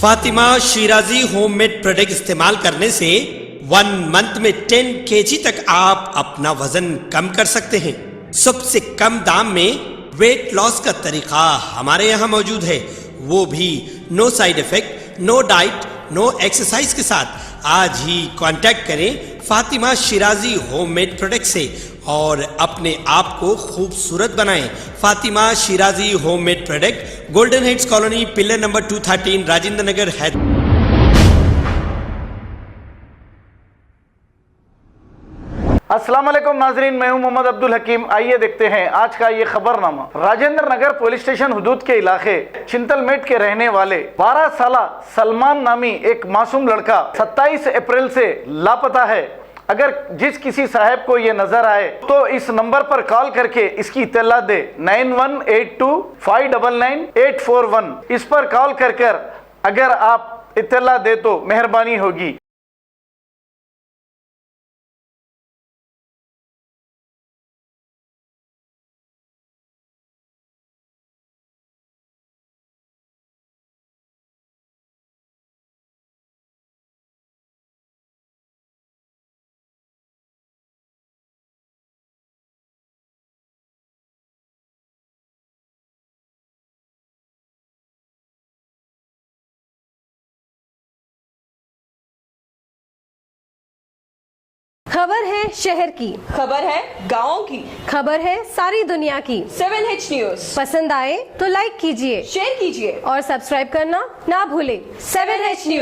Fatima Shirazi homemade product इस्तेमाल करने से 1 मंथ में 10 kg तक आप अपना वजन कम कर सकते हैं। सबसे कम दाम में वेट लॉस का तरीका हमारे यहाँ मौजूद है, वो भी no side effect, no diet, no exercise के साथ। आज ही कांटेक्ट करें फातिमा शिराजी होममेड प्रोडक्ट से और अपने आप को खूबसूरत बनाएं। Fatima Shirazi homemade product, golden heads colony, pillar number 213, Rajendra Nagar, Hyderabad. अस्सलाम वालेकुम नाजरीन, मैं हूं मोहम्मद अब्दुल हकीम। आइए देखते हैं आज का ये खबरनामा। राजेंद्र नगर पुलिस स्टेशन हुदूद के इलाके चिंतलमेट के रहने वाले 12 साला सलमान नामी एक मासूम लड़का 27 अप्रैल से लापता है। अगर जिस किसी साहब को ये नजर आए तो इस नंबर पर कॉल करके इसकी इत्तला दे 9182599841। इस पर कॉल कर अगर आप इत्तला दे तो मेहरबानी होगी। खबर है शहर की, खबर है गाँव की, खबर है सारी दुनिया की। 7H न्यूज पसंद आए तो लाइक कीजिए, शेयर कीजिए और सब्सक्राइब करना ना भूले। 7H news.